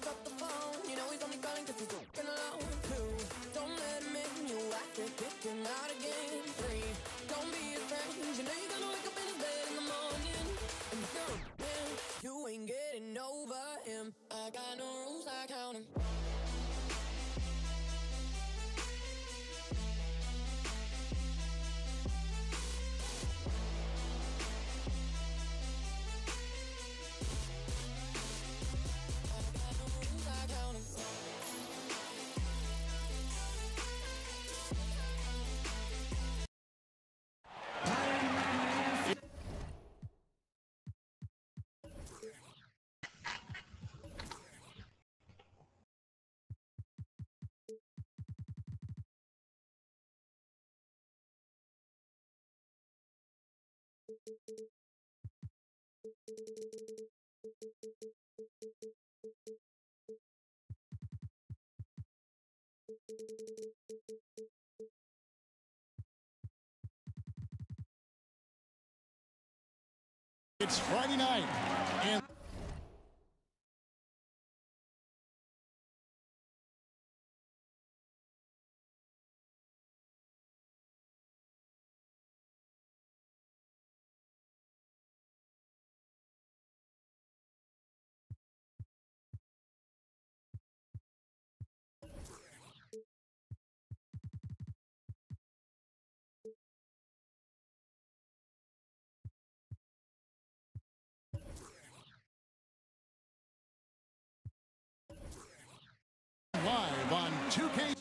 picks up the phone. You know he's only calling 'cause he's fucking alone. 2, don't let him in. You have to kick him out again. 3, don't be his friend. You know you're gonna wake up in his bed in the morning. And if you're a man, you ain't getting over him. I got no rules, I count him. It's Friday night, and live on 2K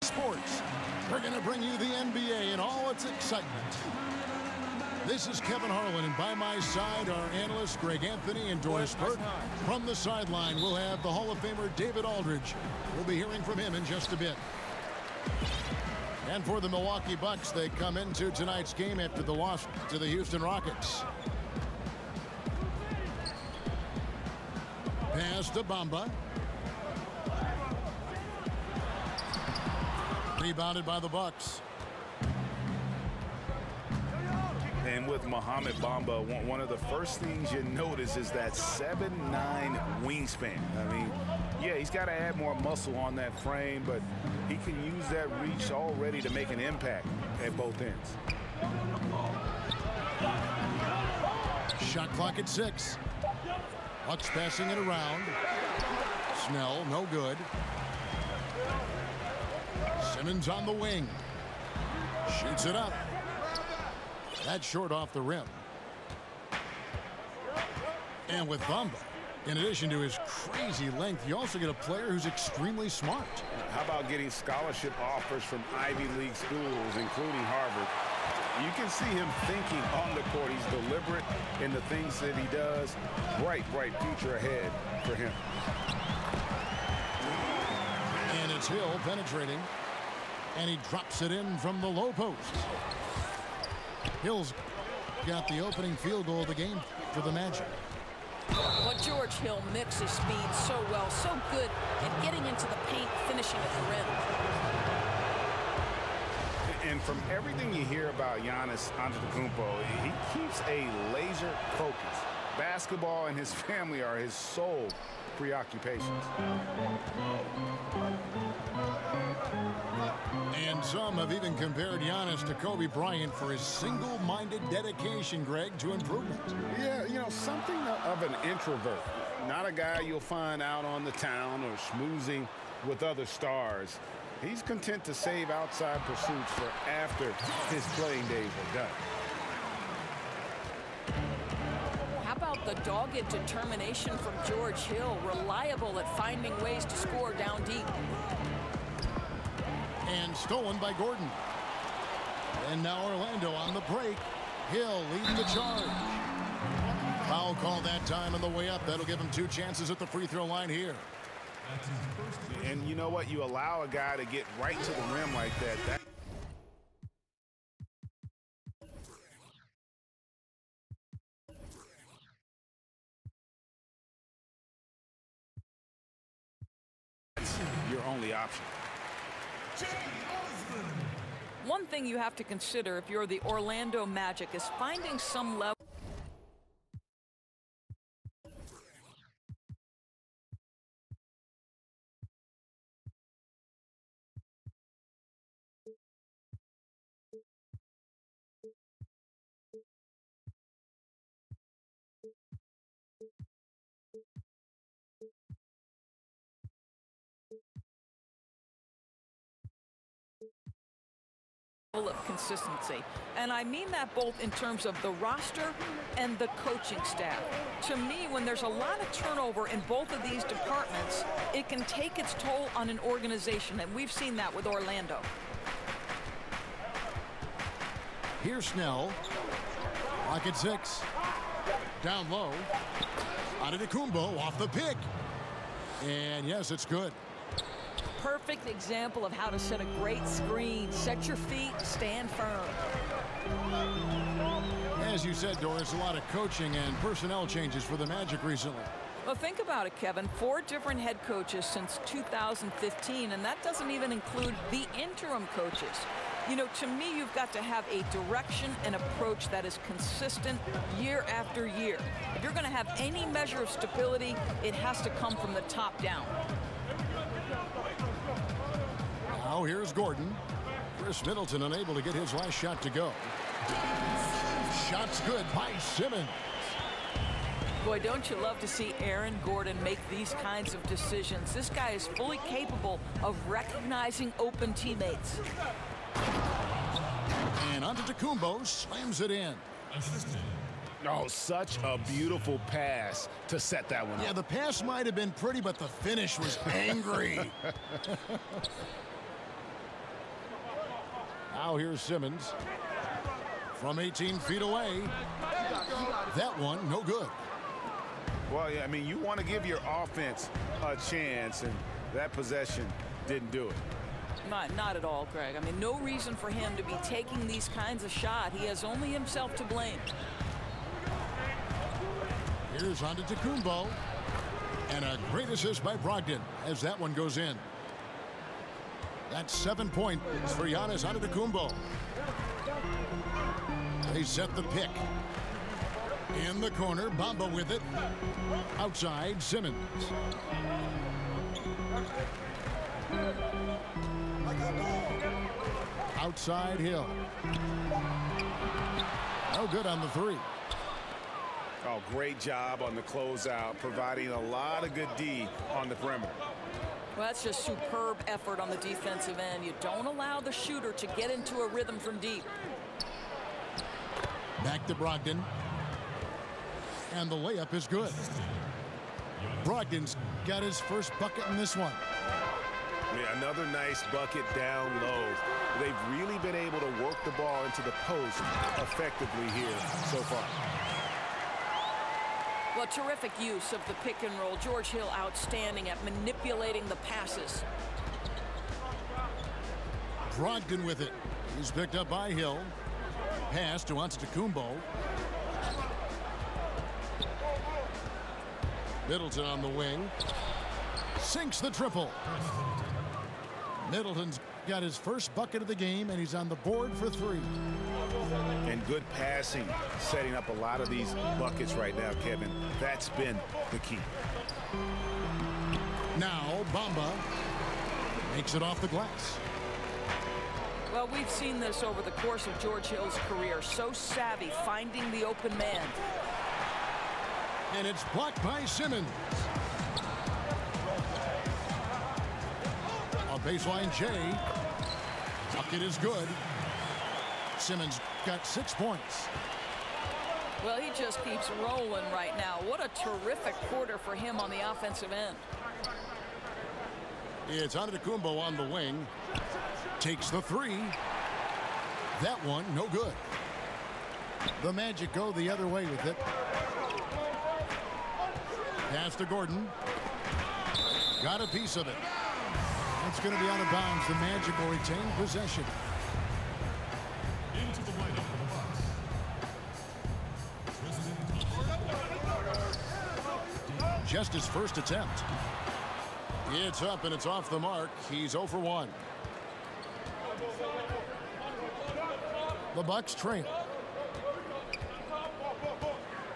Sports, we're going to bring you the NBA and all its excitement. This is Kevin Harlan, and by my side are analysts Greg Anthony and Doris Burke. From the sideline, we'll have the Hall of Famer David Aldridge. We'll be hearing from him in just a bit. And for the Milwaukee Bucks, they come into tonight's game after the loss to the Houston Rockets. Pass to Bamba. Rebounded by the Bucks. And with Mohamed Bamba, one of the first things you notice is that 7'9" wingspan. I mean, yeah, he's got to add more muscle on that frame, but he can use that reach already to make an impact at both ends. Shot clock at 6. Bucks passing it around. Snell, no good. Simmons on the wing. Shoots it up. That's short off the rim. And with Bamba, in addition to his crazy length, you also get a player who's extremely smart. How about getting scholarship offers from Ivy League schools, including Harvard? You can see him thinking on the court. He's deliberate in the things that he does. Bright future ahead for him. And it's Hill penetrating. And he drops it in from the low post. Hill's got the opening field goal of the game for the Magic. But George Hill mixes speed so well, so good at getting into the paint, finishing at the rim. And from everything you hear about Giannis Antetokounmpo, he keeps a laser focus. Basketball and his family are his sole preoccupations. And some have even compared Giannis to Kobe Bryant for his single-minded dedication, Greg, to improvement. Yeah, you know, something of an introvert. Not a guy you'll find out on the town or schmoozing with other stars. He's content to save outside pursuits for after his playing days are done. How about the dogged determination from George Hill, reliable at finding ways to score down deep. And stolen by Gordon. And now Orlando on the break. Hill leading the charge. Foul call that time on the way up. That'll give him 2 chances at the free throw line here. And you know what? You allow a guy to get right to the rim like that. That's your only option. One thing you have to consider if you're the Orlando Magic is finding some level of consistency. And I mean that both in terms of the roster and the coaching staff. To me, when there's a lot of turnover in both of these departments, it can take its toll on an organization, and we've seen that with Orlando. Here's Snell. Rocket 6. Down low. Antetokounmpo off the pick. And yes, it's good. Perfect example of how to set a great screen. Set your feet, stand firm. As you said, Doris, a lot of coaching and personnel changes for the Magic recently. Well, think about it, Kevin. 4 different head coaches since 2015, and that doesn't even include the interim coaches. You know, to me, you've got to have a direction and approach that is consistent year after year. If you're going to have any measure of stability, it has to come from the top down. Now here's Gordon. Chris Middleton unable to get his last shot to go. Shot's good by Simmons. Boy, don't you love to see Aaron Gordon make these kinds of decisions. This guy is fully capable of recognizing open teammates. And Antetokounmpo slams it in. Oh, such a beautiful pass to set that one up. Yeah, the pass might have been pretty, but the finish was angry. Now here's Simmons. From 18 feet away. That one, no good. Well, yeah, I mean, you want to give your offense a chance, and that possession didn't do it. Not at all, Greg. I mean, no reason for him to be taking these kinds of shots. He has only himself to blame. Here's Antetokounmpo. And a great assist by Brogdon as that one goes in. That's 7 points for Giannis Antetokounmpo. They set the pick. In the corner, Bamba with it. Outside, Simmons. Outside, Hill. No good on the 3. Oh, great job on the closeout, providing a lot of good D on the perimeter. Well, that's just superb effort on the defensive end. You don't allow the shooter to get into a rhythm from deep. Back to Brogdon. And the layup is good. Brogdon's got his first bucket in this one. Yeah, another nice bucket down low. They've really been able to work the ball into the post effectively here so far. Well, terrific use of the pick and roll. George Hill outstanding at manipulating the passes. Brogdon with it. He's picked up by Hill. Pass to Antetokounmpo. Middleton on the wing. Sinks the triple. Middleton's got his first bucket of the game, and he's on the board for 3. And good passing, setting up a lot of these buckets right now, Kevin. That's been the key. Now Bamba makes it off the glass. Well, we've seen this over the course of George Hill's career. So savvy, finding the open man. And it's blocked by Simmons. A baseline J. Bucket is good. Simmons got 6 points. Well, he just keeps rolling right now. What a terrific quarter for him on the offensive end. It's Antetokounmpo on the wing. Takes the 3. That one, no good. The Magic go the other way with it. Pass to Gordon. Got a piece of it. It's going to be out of bounds. The Magic will retain possession. Into the lineup for the Bucks. Just his first attempt. It's up and it's off the mark. He's 0 for 1. The Bucks trail.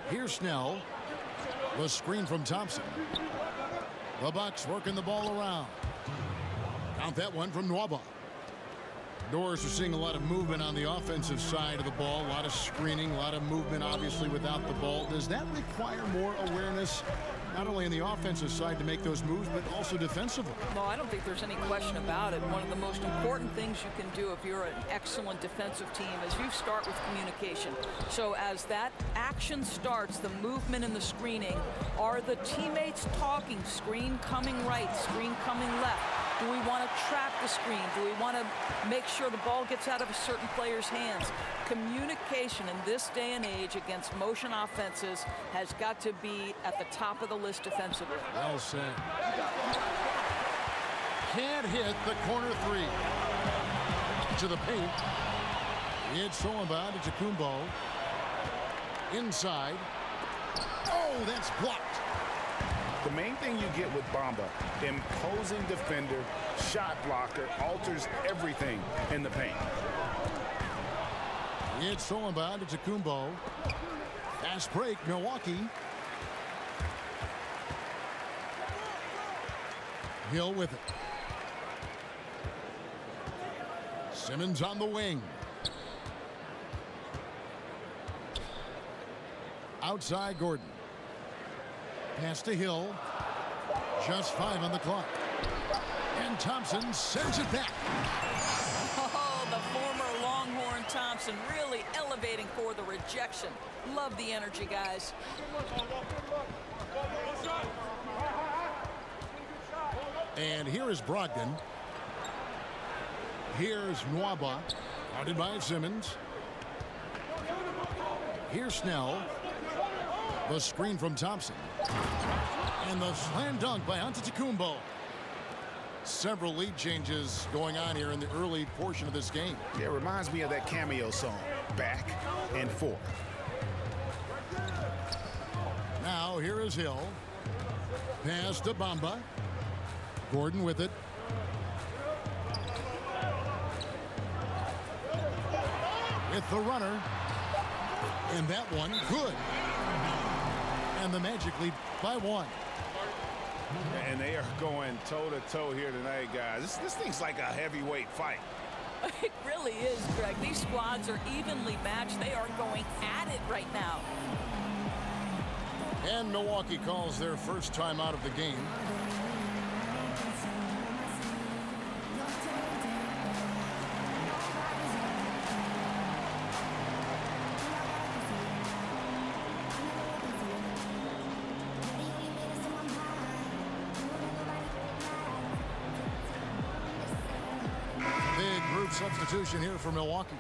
Here's Snell. The screen from Thompson. The Bucks working the ball around. Count that one from Nwaba. Doors are seeing a lot of movement on the offensive side of the ball. A lot of screening, a lot of movement, obviously, without the ball. Does that require more awareness not only on the offensive side to make those moves, but also defensively. No, I don't think there's any question about it. One of the most important things you can do if you're an excellent defensive team is you start with communication. So as that action starts, the movement and the screening, are the teammates talking? Screen coming right, screen coming left. Do we want to trap the screen? Do we want to make sure the ball gets out of a certain player's hands? Communication in this day and age against motion offenses has got to be at the top of the list defensively. Well said. Can't hit the corner three. To the paint. It's Solomon to Kumbo. Inside. Oh, that's blocked. The main thing you get with Bamba, imposing defender, shot blocker, alters everything in the paint. It's Solomon to Kumbo. Fast break, Milwaukee. Hill with it. Simmons on the wing. Outside Gordon. Pass to Hill. Just 5 on the clock. And Thompson sends it back. Oh, the former Longhorn Thompson really elevating for the rejection. Love the energy, guys. And here is Brogdon. Here's Nwaba. Guarded by Simmons. Here's Snell. The screen from Thompson. And the slam dunk by Antetokounmpo. Several lead changes going on here in the early portion of this game. Yeah, it reminds me of that cameo song, Back and Forth. Now here is Hill. Pass to Bamba. Gordon with it. With the runner. And that one good. And the Magic lead by 1. And they are going toe-to-toe here tonight, guys. This thing's like a heavyweight fight. It really is, Greg. These squads are evenly matched. They are going at it right now. And Milwaukee calls their first time out of the game. Big group substitution here for Milwaukee.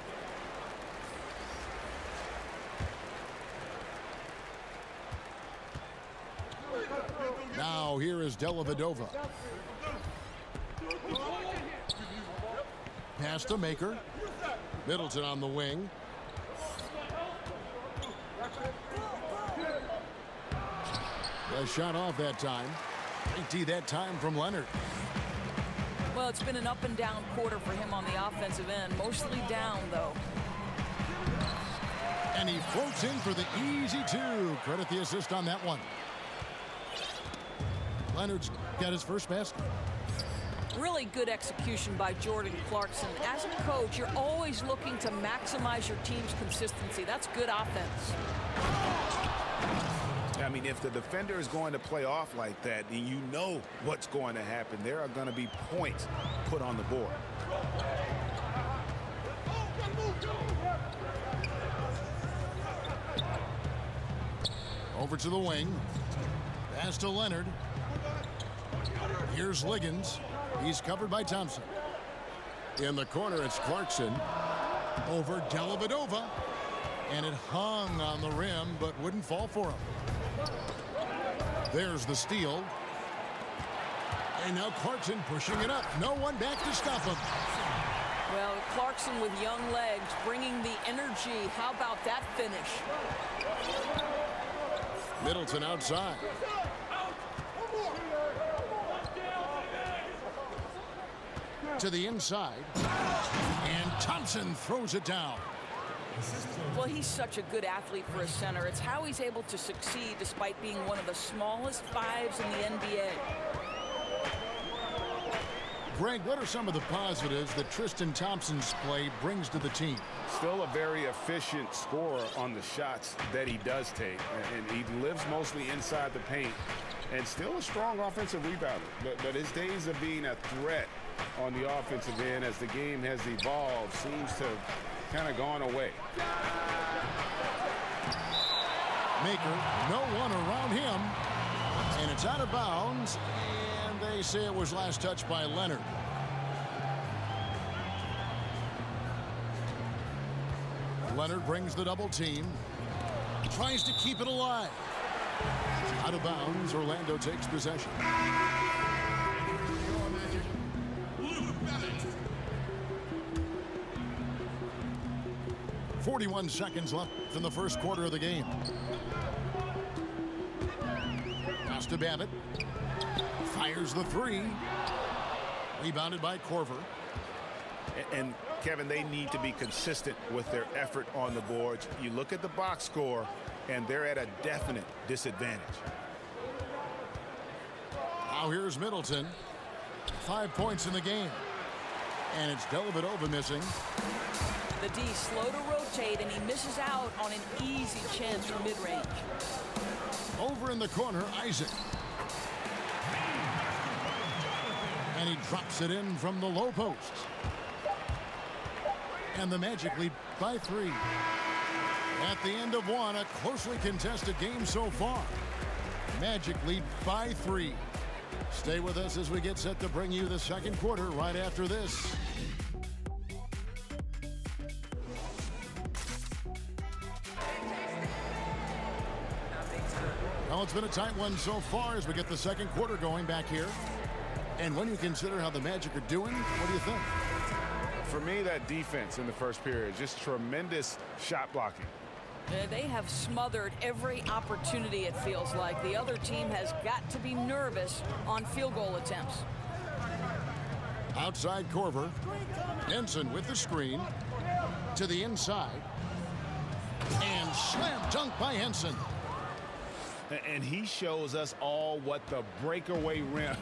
Now here is Dellavedova. Pass to Maker. Middleton on the wing. A shot off that time. 20 that time from Leonard. Well, it's been an up and down quarter for him on the offensive end. Mostly down, though. And he floats in for the easy 2. Credit the assist on that one. Leonard's got his first basket. Really good execution by Jordan Clarkson. As a coach, you're always looking to maximize your team's consistency. That's good offense. I mean, if the defender is going to play off like that, then you know what's going to happen. There are going to be points put on the board. Over to the wing. Pass to Leonard. Here's Liggins. He's covered by Thompson. In the corner, it's Clarkson. Over Dellavedova. And it hung on the rim, but wouldn't fall for him. There's the steal. And now Clarkson pushing it up. No one back to stop him. Well, Clarkson with young legs, bringing the energy. How about that finish? Middleton outside. To the inside. And Thompson throws it down. Well, he's such a good athlete for a center. It's how he's able to succeed despite being one of the smallest 5s in the NBA. Greg, what are some of the positives that Tristan Thompson's play brings to the team? Still a very efficient scorer on the shots that he does take. And he lives mostly inside the paint. And still a strong offensive rebounder. But his days of being a threat on the offensive end as the game has evolved seems to have kind of gone away. Maker, no one around him. And it's out of bounds. And they say it was last touched by Leonard. Leonard brings the double team. Tries to keep it alive. Out of bounds. Orlando takes possession. 41 seconds left in the first quarter of the game. Pass to Babbitt. Fires the three. Rebounded by Korver. And Kevin, they need to be consistent with their effort on the boards. You look at the box score, and they're at a definite disadvantage. Now here's Middleton. 5 points in the game. And it's Dellavedova missing. The D slow to rotate, and he misses out on an easy chance from mid-range. Over in the corner, Isaac. And he drops it in from the low post. And the Magic lead by 3. At the end of one, a closely contested game so far. Magic lead by 3. Stay with us as we get set to bring you the second quarter right after this. Well, it's been a tight one so far as we get the second quarter going back here. And when you consider how the Magic are doing, what do you think? For me, that defense in the first period, just tremendous shot blocking. They have smothered every opportunity, it feels like. The other team has got to be nervous on field goal attempts. Outside Korver. Henson with the screen. To the inside. And slam dunk by Henson. And he shows us all what the breakaway rim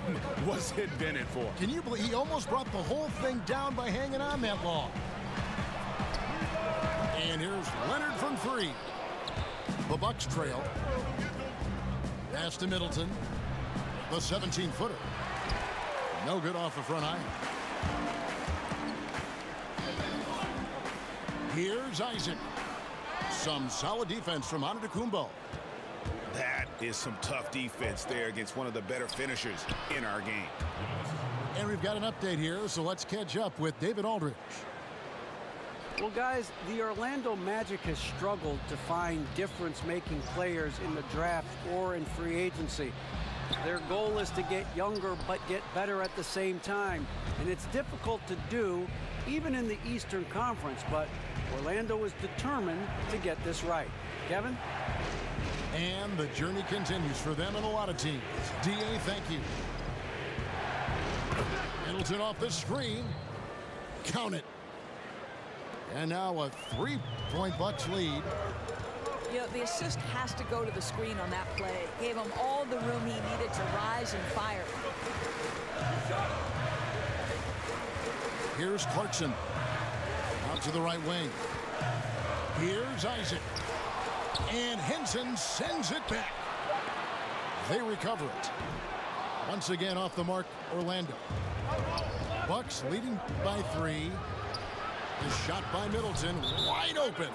was invented for. Can you believe he almost brought the whole thing down by hanging on that long? And here's Leonard from 3. The Bucks trail. Pass to Middleton. The 17-footer. No good off the front iron. Here's Isaac. Some solid defense from Antetokounmpo. That is some tough defense there against one of the better finishers in our game. And we've got an update here, so let's catch up with David Aldridge. Well, guys, the Orlando Magic has struggled to find difference-making players in the draft or in free agency. Their goal is to get younger but get better at the same time, and it's difficult to do even in the Eastern Conference, but Orlando is determined to get this right. Kevin? And the journey continues for them and a lot of teams. D.A., thank you. Middleton off the screen. Count it. And now a 3-point Bucks lead. You know, the assist has to go to the screen on that play. Gave him all the room he needed to rise and fire. Here's Clarkson. Out to the right wing. Here's Isaac. And Henson sends it back. They recover it. Once again off the mark, Orlando. Bucks leading by 3. The shot by Middleton, wide open.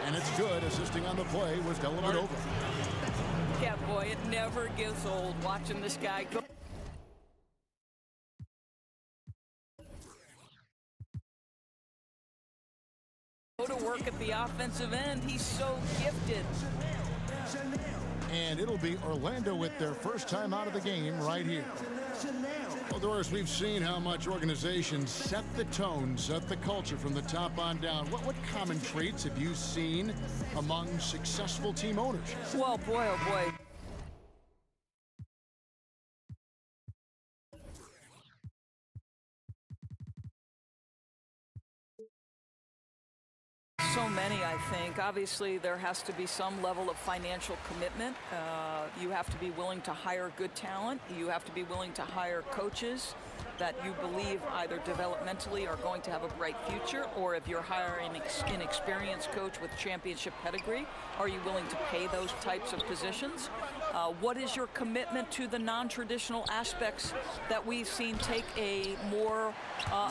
And it's good. Assisting on the play was Dellavedova. Yeah, boy, it never gets old watching this guy go. Go to work at the offensive end. He's so gifted. And it'll be Orlando with their first time out of the game right here. Well, Doris, we've seen how much organizations set the tone, set the culture from the top on down. What common traits have you seen among successful team owners? Well, boy, oh boy. So many, I think. think obviously there has to be some level of financial commitment. You have to be willing to hire good talent. You have to be willing to hire coaches that you believe either developmentally are going to have a bright future, or if you're hiring an experienced coach with championship pedigree, are you willing to pay those types of positions? What is your commitment to the non-traditional aspects that we've seen take a more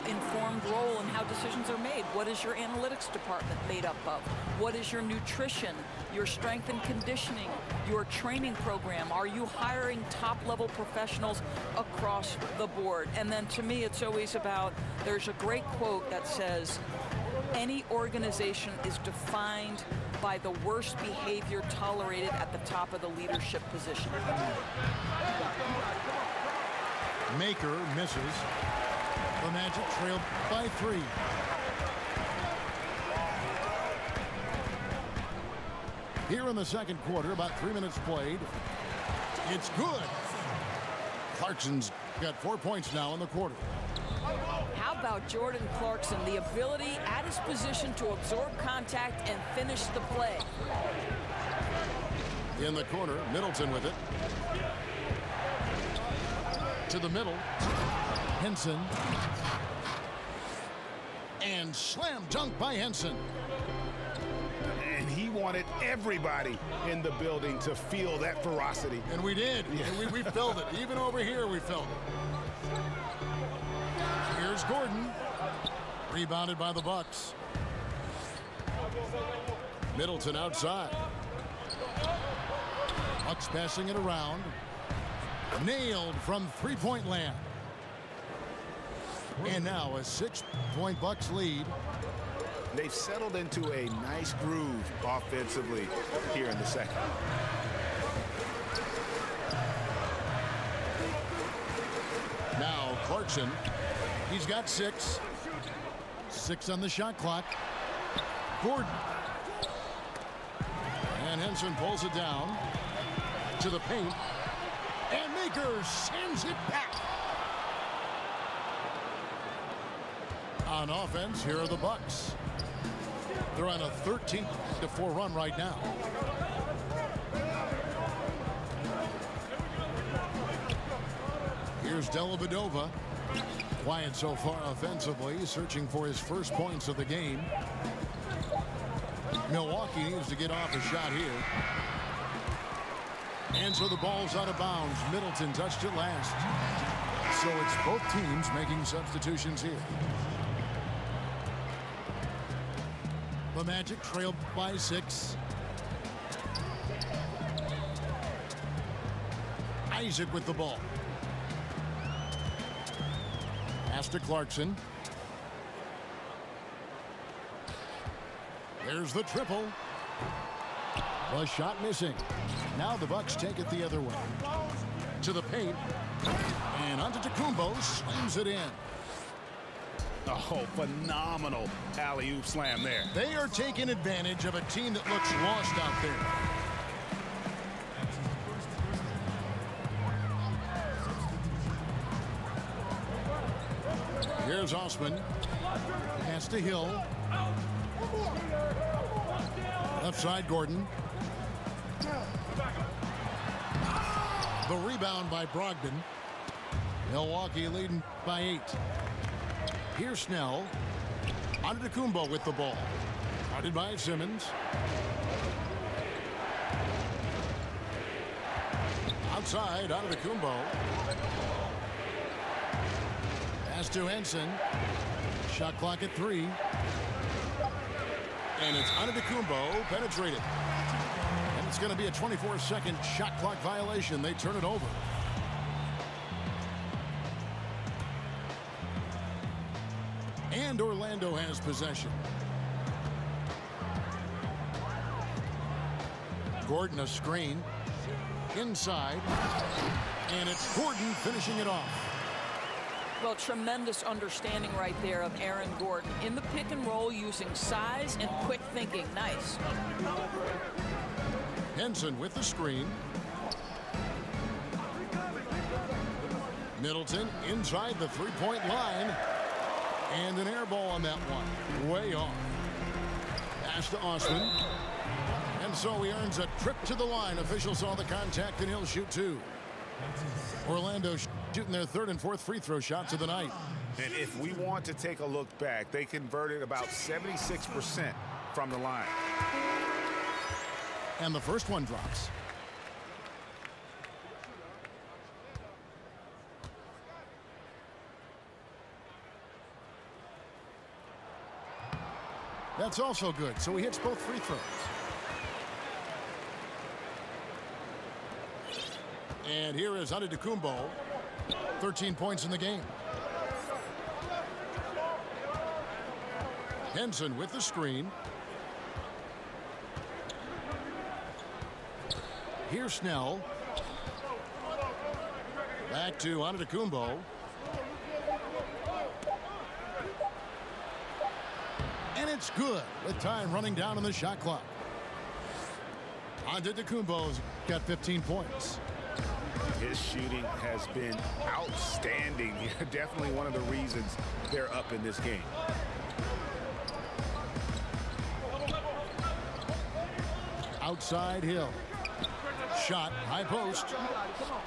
informed role in how decisions are made? What is your analytics department made up of? What is your nutrition, your strength and conditioning, your training program? Are you hiring top-level professionals across the board? And then to me, it's always about, there's a great quote that says, any organization is defined by the worst behavior tolerated at the top of the leadership position. Maker misses. The Magic trail by 3. Here in the second quarter, about 3 minutes played. It's good. Clarkson's got 4 points now in the quarter. How about Jordan Clarkson, the ability at his position to absorb contact and finish the play? In the corner, Middleton with it. To the middle. Henson. And slam dunk by Henson. And he wanted everybody in the building to feel that ferocity. And we did. Yeah. And we felt it. Even over here, we felt it. Here's Gordon. Rebounded by the Bucks. Middleton outside. Bucks passing it around. Nailed from three-point land. And now a 6-point Bucks lead. They've settled into a nice groove offensively here in the second. Now Clarkson. He's got 6. 6 on the shot clock. Gordon. And Henson pulls it down to the paint. And Maker sends it back. On offense, here are the Bucks. They're on a 13-4 run right now. Here's Dellavedova. Quiet so far offensively, searching for his first points of the game. Milwaukee needs to get off a shot here. And so the ball's out of bounds. Middleton touched it last. So it's both teams making substitutions here. The Magic trailed by 6. Isaac with the ball. Pass to Clarkson. There's the triple. The shot missing. Now the Bucks take it the other way. To the paint. And Antetokounmpo slams it in. Oh, phenomenal alley-oop slam there. They are taking advantage of a team that looks lost out there. Here's Osman. Pass to Hill. Left side, Gordon. The rebound by Brogdon. Milwaukee leading by 8. Here's Snell. Antetokounmpo with the ball. Guarded by Simmons. Outside, Antetokounmpo. Pass to Henson. Shot clock at 3. And it's Antetokounmpo penetrated. And it's going to be a 24-second shot clock violation. They turn it over. And Orlando has possession. Gordon a screen. Inside. And it's Gordon finishing it off. Well, tremendous understanding right there of Aaron Gordon. In the pick and roll, using size and quick thinking. Nice. Henson with the screen. Middleton inside the three-point line. And an air ball on that one. Way off. Pass to Osman. And so he earns a trip to the line. Officials saw the contact, and he'll shoot 2. Orlando shooting their 3rd and 4th free throw shots of the night. And if we want to take a look back, they converted about 76% from the line. And the first one drops. That's also good, so he hits both free throws. And here is Antetokounmpo, 13 points in the game. Henson with the screen. Here's Snell. Back to Antetokounmpo. And it's good with time running down on the shot clock. Antetokounmpo's got 15 points. His shooting has been outstanding. Definitely one of the reasons they're up in this game. Outside Hill. Shot, high post.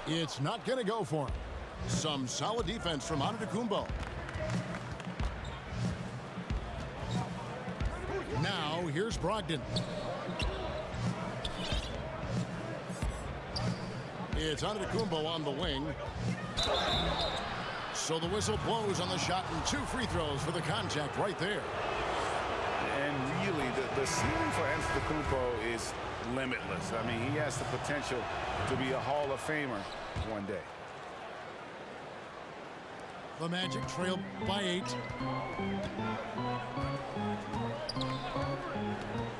It's not going to go for him. Some solid defense from Antetokounmpo. Now, here's Brogdon. It's Antetokounmpo on the wing. So the whistle blows on the shot, and 2 free throws for the contact right there. And really, the ceiling for Antetokounmpo is limitless. I mean, he has the potential to be a Hall of Famer one day. The Magic trail by 8.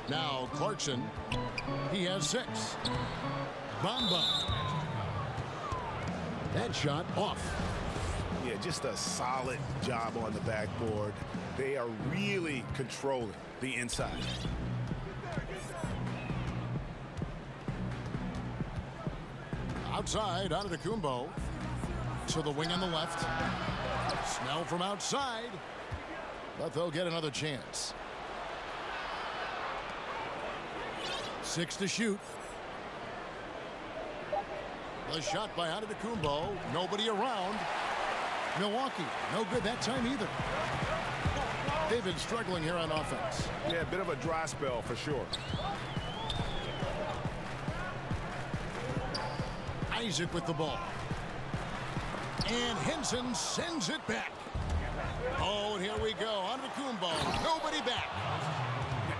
Now Clarkson. He has 6. Bamba. That shot off. Yeah, just a solid job on the backboard. They are really controlling the inside. Outside, Antetokounmpo. To the wing on the left. Snell from outside. But they'll get another chance. 6 to shoot. The shot by Antetokounmpo. Nobody around. Milwaukee, no good that time either. They've been struggling here on offense. Yeah, a bit of a dry spell for sure. Isaac with the ball. And Henson sends it back. Oh, and here we go. Antetokounmpo, nobody back.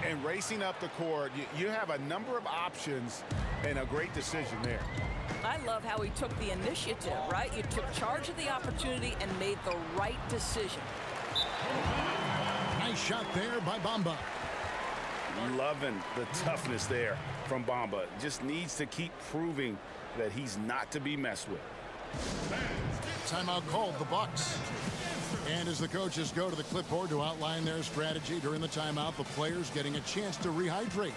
And racing up the court, you have a number of options and a great decision there. I love how he took the initiative, right? You took charge of the opportunity and made the right decision. Nice shot there by Bamba. Loving the toughness there from Bamba. Just needs to keep proving that he's not to be messed with. Timeout called, the Bucks. And as the coaches go to the clipboard to outline their strategy during the timeout, the players getting a chance to rehydrate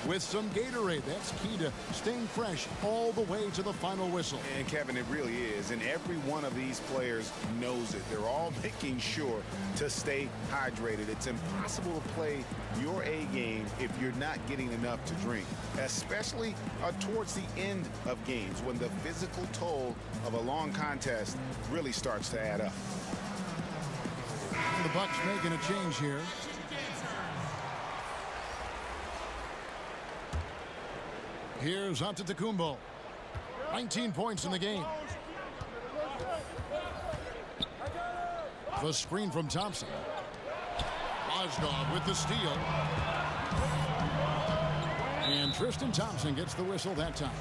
with some Gatorade. That's key to staying fresh all the way to the final whistle. And Kevin, it really is. And every one of these players knows it. They're all making sure to stay hydrated. It's impossible to play your A game if you're not getting enough to drink, especially towards the end of games when the physical toll of a long contest really starts to add up. The Bucks making a change here. Here's Antetokounmpo. 19 points in the game. The screen from Thompson. Bosdog with the steal. And Tristan Thompson gets the whistle that time.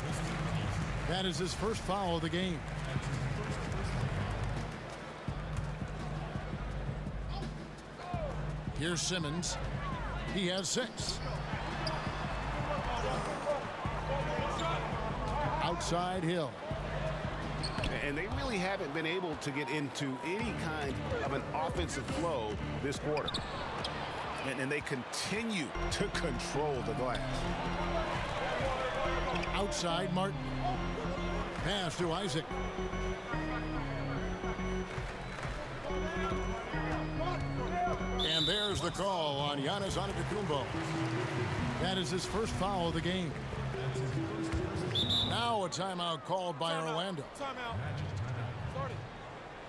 That is his first foul of the game. Here's Simmons. He has 6. Outside Hill. And they really haven't been able to get into any kind of an offensive flow this quarter. And they continue to control the glass. Outside Martin. Pass to Isaac. And there's the call on Giannis Antetokounmpo. That is his first foul of the game. Now a timeout called by Orlando. Timeout.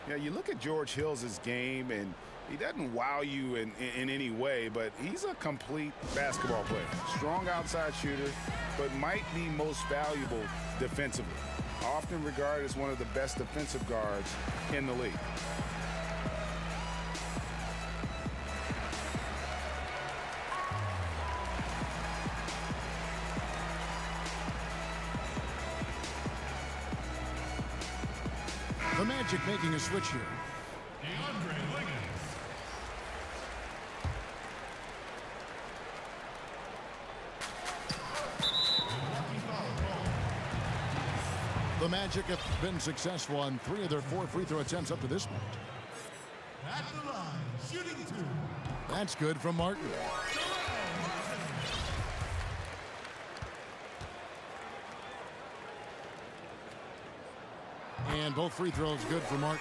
Yeah, you look at George Hill's game, and he doesn't wow you in any way, but he's a complete basketball player. Strong outside shooter, but might be most valuable defensively. Often regarded as one of the best defensive guards in the league. The Magic making a switch here. The Magic have been successful on 3 of their 4 free throw attempts up to this point. At the line, shooting 2. That's good from Martin. And both free throws good for Martin.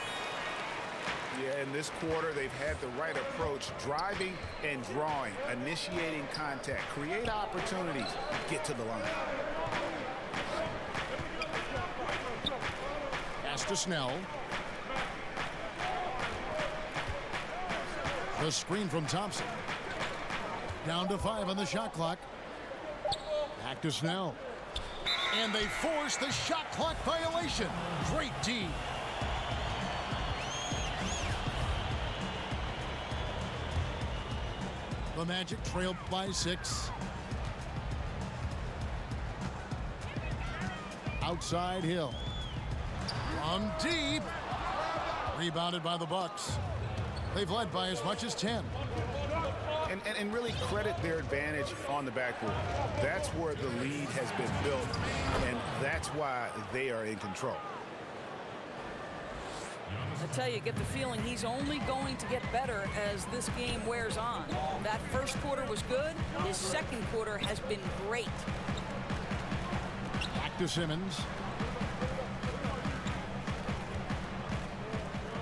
Yeah, in this quarter, they've had the right approach, driving and drawing, initiating contact, create opportunities, get to the line. Pass to Snell. The screen from Thompson. Down to 5 on the shot clock. Back to Snell. And they force the shot clock violation. Great D. The Magic trailed by 6. Outside Hill. From deep. Rebounded by the Bucks. They've led by as much as 10. And really credit their advantage on the backboard. That's where the lead has been built, and that's why they are in control. I tell you, get the feeling he's only going to get better as this game wears on. That first quarter was good. His second quarter has been great. Back to Simmons.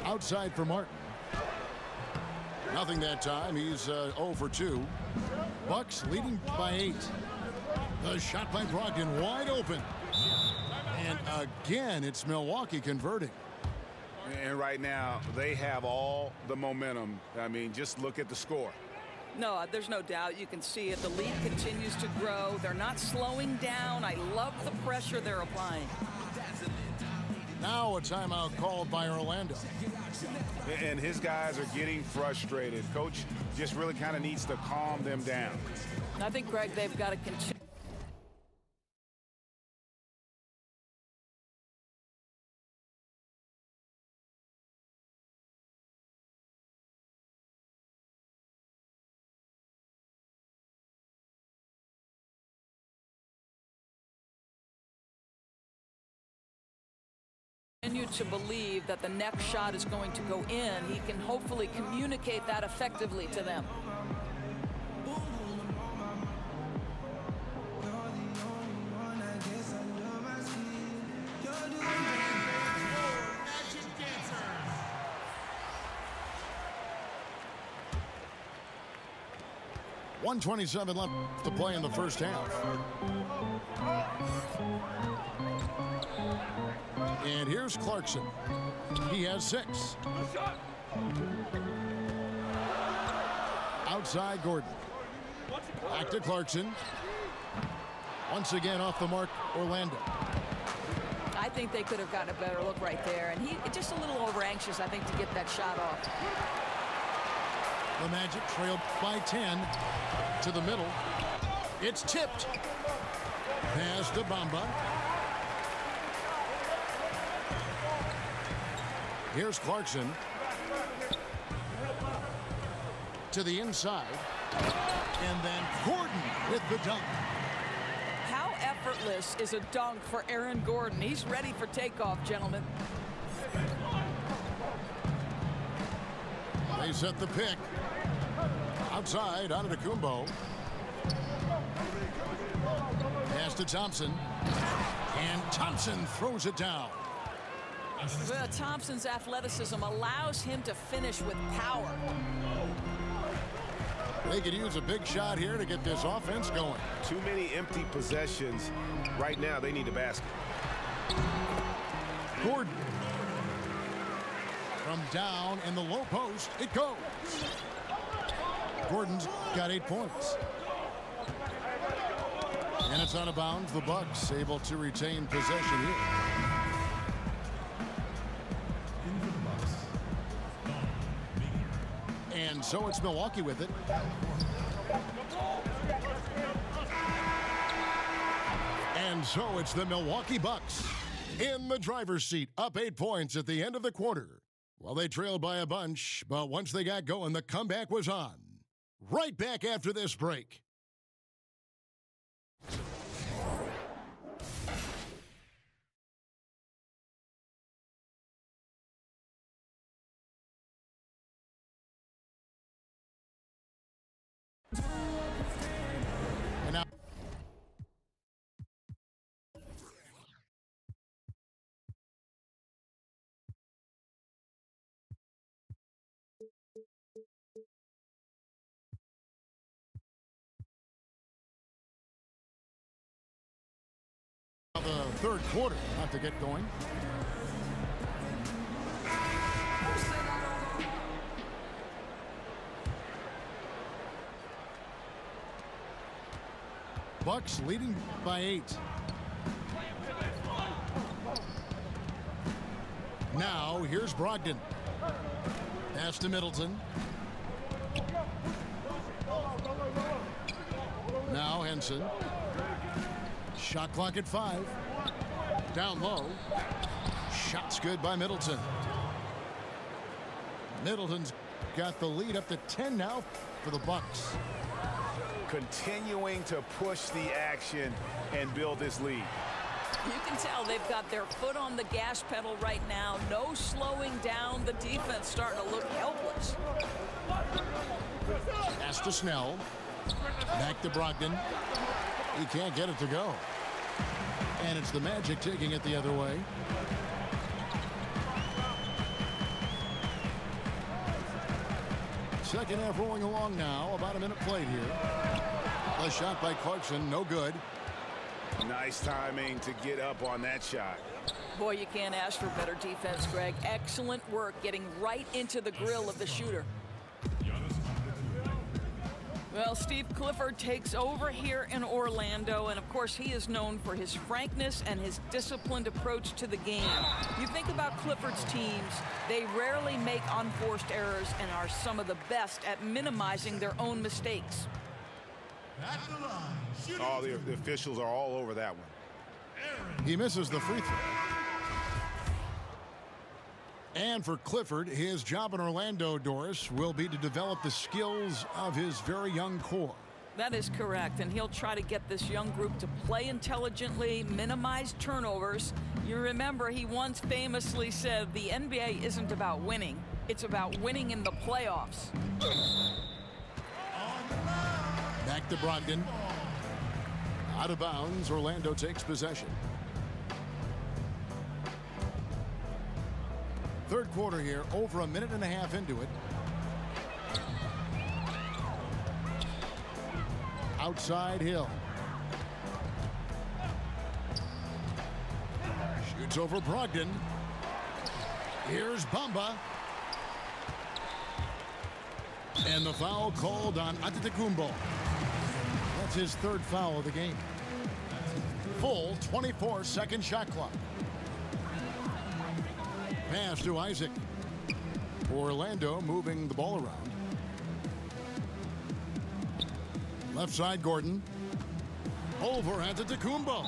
Outside for Martin. Nothing that time. He's 0 for 2. Bucks leading by 8. The shot by Brogdon wide open. And again, it's Milwaukee converting. And right now, they have all the momentum. I mean, just look at the score. No, there's no doubt. You can see it. The lead continues to grow. They're not slowing down. I love the pressure they're applying. Now a timeout called by Orlando. And his guys are getting frustrated. Coach just really kind of needs to calm them down. I think, Greg, they've got to continue. To believe that the next shot is going to go in. He can hopefully communicate that effectively to them. .127 left to play in the first half. And here's Clarkson. He has 6. Outside Gordon. Back to Clarkson. Once again off the mark, Orlando. I think they could have gotten a better look right there. And he just a little over anxious, I think, to get that shot off. The Magic trailed by 10 to the middle. It's tipped. Pass to Bamba. Here's Clarkson. To the inside. And then Gordon with the dunk. How effortless is a dunk for Aaron Gordon? He's ready for takeoff, gentlemen. They set the pick. Outside, Antetokounmpo. Pass to Thompson. And Thompson throws it down. Well, Thompson's athleticism allows him to finish with power. They could use a big shot here to get this offense going. Too many empty possessions. Right now, they need a basket. Gordon. From down in the low post, it goes. Gordon's got 8 points. And it's out of bounds. The Bucks able to retain possession here. And so it's Milwaukee with it. And so it's the Milwaukee Bucks in the driver's seat, up 8 points at the end of the quarter. Well, they trailed by a bunch, but once they got going, the comeback was on. Right back after this break. And now the third quarter not to get going. Bucks leading by 8. Now here's Brogdon. Pass to Middleton. Now Henson. Shot clock at 5. Down low. Shot's good by Middleton. Middleton's got the lead up to 10 now for the Bucks. Continuing to push the action and build this lead. You can tell they've got their foot on the gas pedal right now. No slowing down. The defense starting to look helpless. Pass to Snell. Back to Brogdon. He can't get it to go. And it's the Magic taking it the other way. Second half rolling along now. About a minute played here. A shot by Clarkson, no good. Nice timing to get up on that shot. Boy, you can't ask for better defense, Greg. Excellent work getting right into the grill of the shooter. Well, Steve Clifford takes over here in Orlando, and of course he is known for his frankness and his disciplined approach to the game. You think about Clifford's teams, they rarely make unforced errors and are some of the best at minimizing their own mistakes. At the line, Oh, the officials are all over that one. He misses the free throw. And for Clifford, his job in Orlando, Doris, will be to develop the skills of his very young core. That is correct, and he'll try to get this young group to play intelligently, minimize turnovers. You remember he once famously said the NBA isn't about winning, it's about winning in the playoffs. Back to Brogdon. Out of bounds, Orlando takes possession. Third quarter here, over a minute and a half into it. Outside Hill. Shoots over Brogdon. Here's Bamba. And the foul called on Antetokounmpo. That's his third foul of the game. Full 24-second shot clock. Pass to Isaac. Orlando moving the ball around. Left side, Gordon. Over Antetokounmpo.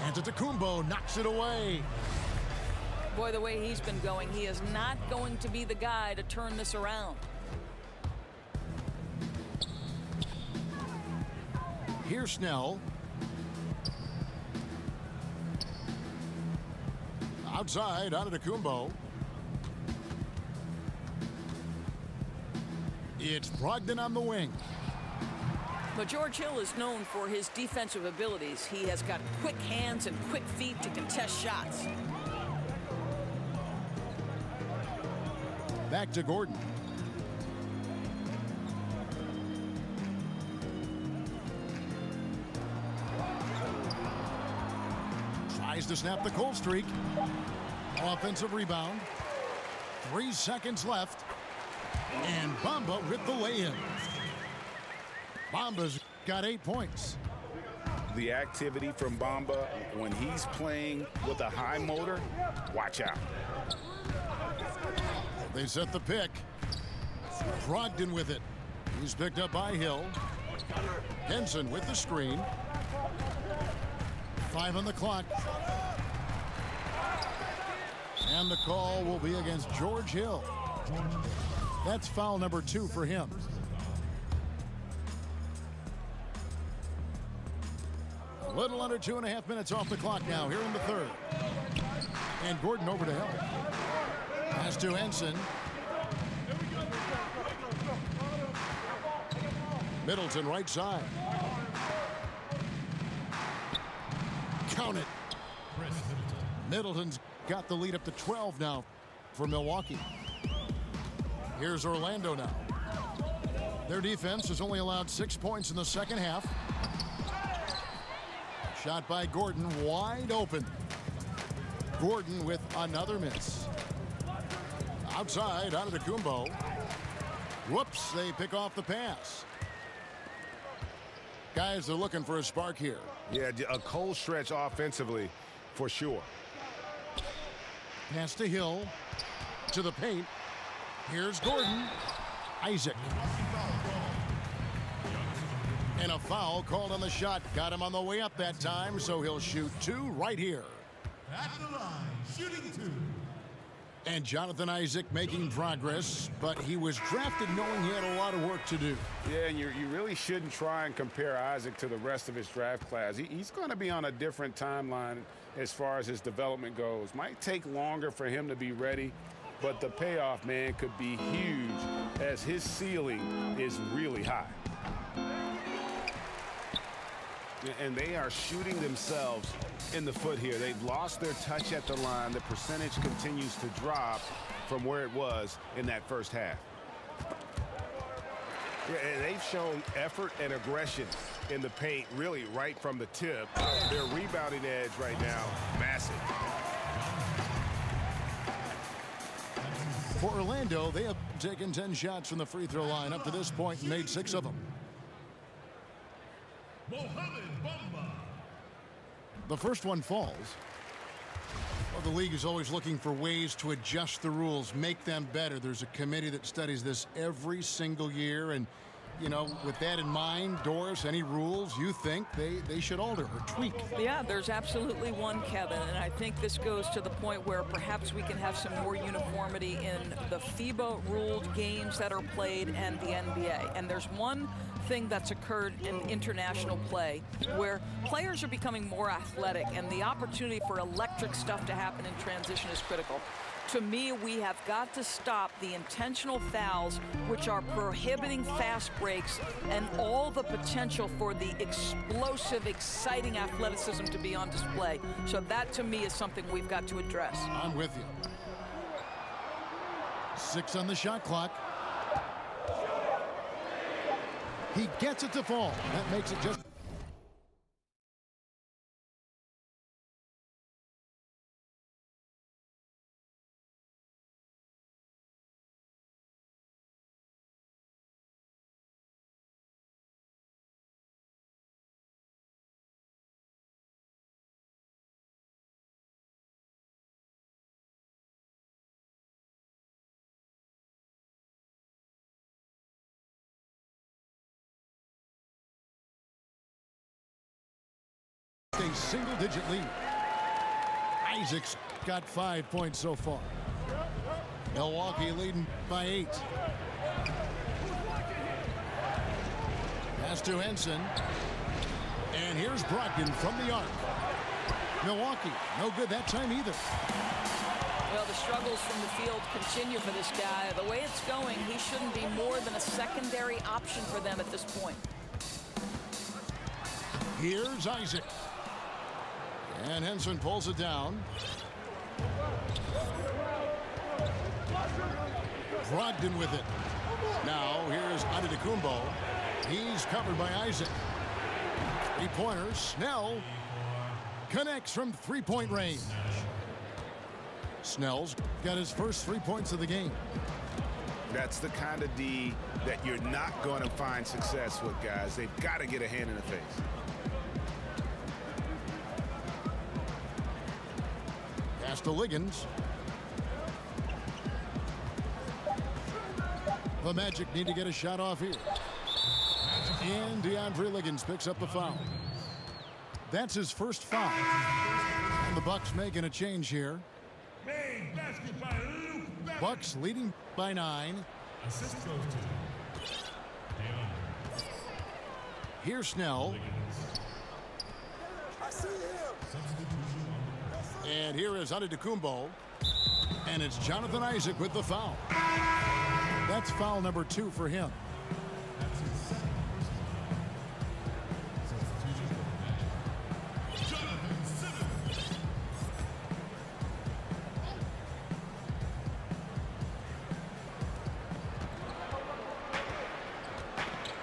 Antetokounmpo knocks it away. Boy, the way he's been going, he is not going to be the guy to turn this around. Here's Snell. Outside, Antetokounmpo. It's Brogdon on the wing. But George Hill is known for his defensive abilities. He has got quick hands and quick feet to contest shots. Back to Gordon. Tries to snap the cold streak. Offensive rebound. 3 seconds left. And Bamba with the lay-in. Bamba's got 8 points. The activity from Bamba when he's playing with a high motor, watch out. They set the pick. Brogdon with it. He's picked up by Hill. Henson with the screen. 5 on the clock. And the call will be against George Hill. That's foul number 2 for him. A little under 2.5 minutes off the clock now here in the third. And Gordon over to Hill. Pass to Henson. Middleton right side. Count it. Middleton's got the lead up to 12 now for Milwaukee. Here's Orlando now. Their defense has only allowed 6 points in the second half. Shot by Gordon, wide open. Gordon with another miss. Outside, Antetokounmpo. Whoops, they pick off the pass. Guys, they're looking for a spark here. Yeah, a cold stretch offensively, for sure. Pass to Hill. To the paint. Here's Gordon. Isaac. And a foul called on the shot. Got him on the way up that time, so he'll shoot 2 right here. At the line, shooting 2. And Jonathan Isaac making progress, but he was drafted knowing he had a lot of work to do. Yeah, and you really shouldn't try and compare Isaac to the rest of his draft class. He's going to be on a different timeline as far as his development goes. Might take longer for him to be ready, but the payoff, man, could be huge as his ceiling is really high. And they are shooting themselves in the foot here. They've lost their touch at the line. The percentage continues to drop from where it was in that first half. Yeah, and they've shown effort and aggression in the paint really right from the tip. Their rebounding edge right now, massive. For Orlando, they have taken 10 shots from the free throw line up to this point and made 6 of them. The first one falls. Well, the league is always looking for ways to adjust the rules, make them better. There's a committee that studies this every single year. And, you know, with that in mind, Doris, any rules you think they should alter or tweak? Yeah, there's absolutely one, Kevin. And I think this goes to the point where perhaps we can have some more uniformity in the FIBA-ruled games that are played and the NBA. And there's one thing that's occurred in international play where players are becoming more athletic, and the opportunity for electric stuff to happen in transition is critical. To me, we have got to stop the intentional fouls, which are prohibiting fast breaks and all the potential for the explosive, exciting athleticism to be on display. So that, to me, is something we've got to address. I'm with you. 6 on the shot clock. He gets it to fall. That makes it just... a single-digit lead. Isaac's got 5 points so far. Milwaukee leading by 8. Pass to Henson. And here's Brogdon from the arc. Milwaukee, no good that time either. Well, the struggles from the field continue for this guy. The way it's going, he shouldn't be more than a secondary option for them at this point. Here's Isaac. And Henson pulls it down. Brogdon with it. Now here's Antetokounmpo. He's covered by Isaac. Three-pointer. Snell connects from three-point range. Snell's got his first 3 points of the game. That's the kind of D that you're not going to find success with, guys. They've got to get a hand in the face. Pass to Liggins. The Magic need to get a shot off here. And DeAndre Liggins picks up the foul. That's his first foul. And the Bucks making a change here. Bucks leading by 9. Assist goes to DeAndre. Here's Snell. And here is Antetokounmpo. And it's Jonathan Isaac with the foul. That's foul number 2 for him. That's his second personal. Substitution for the Magic. Jonathan Simmons.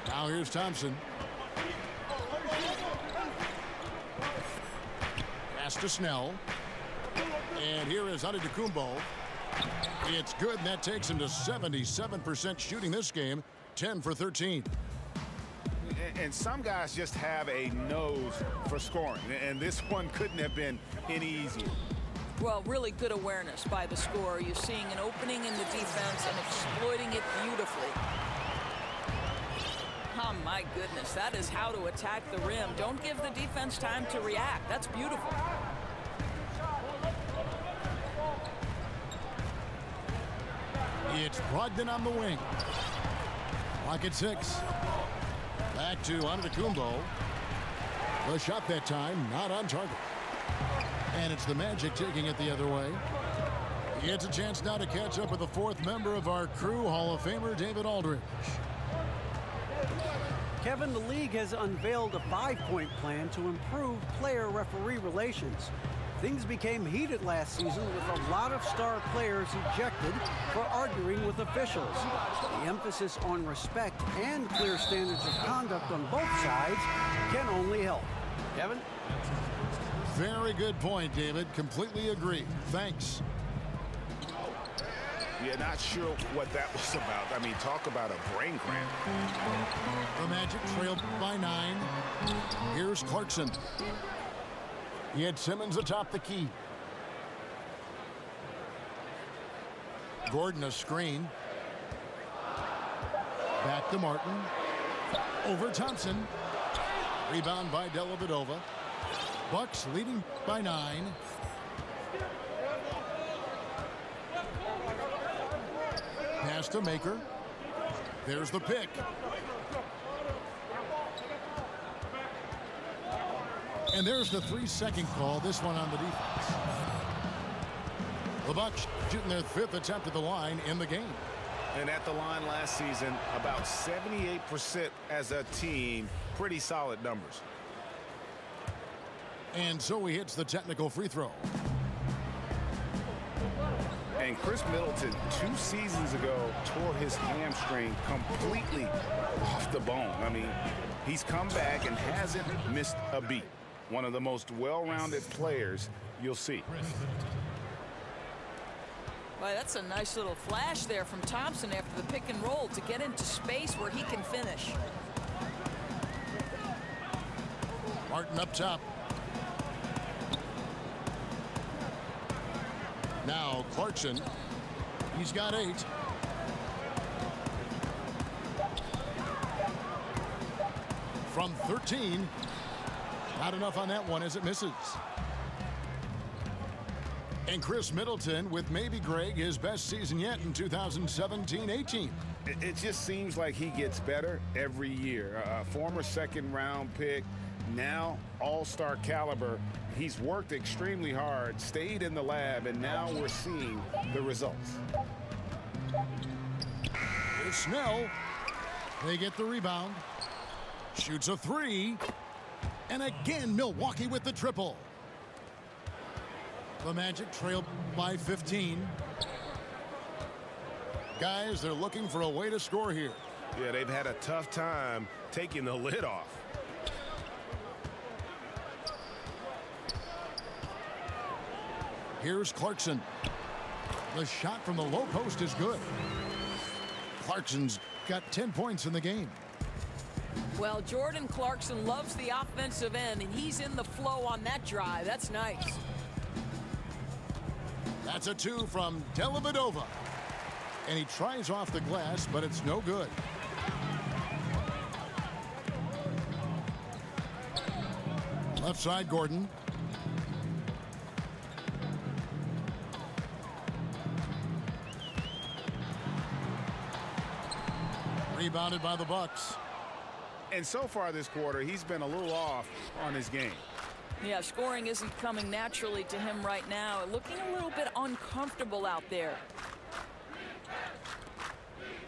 Now here's Thompson. Pass to Snell. And here is Antetokounmpo. It's good, and that takes him to 77% shooting this game, 10 for 13. And some guys just have a nose for scoring, and this one couldn't have been any easier. Well, really good awareness by the scorer. You're seeing an opening in the defense and exploiting it beautifully. Oh, my goodness. That is how to attack the rim. Don't give the defense time to react. That's beautiful. It's Brogdon on the wing. Clock at 6. Back to Antetokounmpo. The shot that time, not on target. And it's the Magic taking it the other way. It's a chance now to catch up with the 4th member of our crew, Hall of Famer David Aldridge. Kevin, the league has unveiled a 5-point plan to improve player-referee relations. Things became heated last season with a lot of star players ejected for arguing with officials. The emphasis on respect and clear standards of conduct on both sides can only help. Kevin? Very good point, David. Completely agree. Thanks. Yeah, not sure what that was about. I mean, talk about a brain cramp. The Magic trailed by 9. Here's Clarkson. He had Simmons atop the key. Gordon a screen. Back to Martin. Over Thompson. Rebound by Dellavedova. Bucks leading by 9. Pass to Maker. There's the pick. And there's the 3-second call, this one on the defense. The Bucks shooting their 5th attempt at the line in the game. And at the line last season, about 78% as a team. Pretty solid numbers. And so he hits the technical free throw. And Chris Middleton, 2 seasons ago, tore his hamstring completely off the bone. I mean, he's come back and hasn't missed a beat. One of the most well-rounded players you'll see. Well, that's a nice little flash there from Thompson after the pick and roll to get into space where he can finish. Martin up top. Now Clarkson. He's got 8. From 13. Not enough on that one as it misses. And Chris Middleton with maybe, Greg, his best season yet in 2017-18. It just seems like he gets better every year. A former second-round pick, now all-star caliber. He's worked extremely hard, stayed in the lab, and now we're seeing the results. Here's Snell. They get the rebound. Shoots a 3. And again, Milwaukee with the triple. The Magic trailed by 15. Guys, they're looking for a way to score here. Yeah, they've had a tough time taking the lid off. Here's Clarkson. The shot from the low post is good. Clarkson's got 10 points in the game. Well, Jordan Clarkson loves the offensive end, and he's in the flow on that drive. That's nice. That's a 2 from Dellavedova. And he tries off the glass, but it's no good. Left side, Gordon. Rebounded by the Bucks. And so far this quarter, he's been a little off on his game. Yeah, scoring isn't coming naturally to him right now. Looking a little bit uncomfortable out there.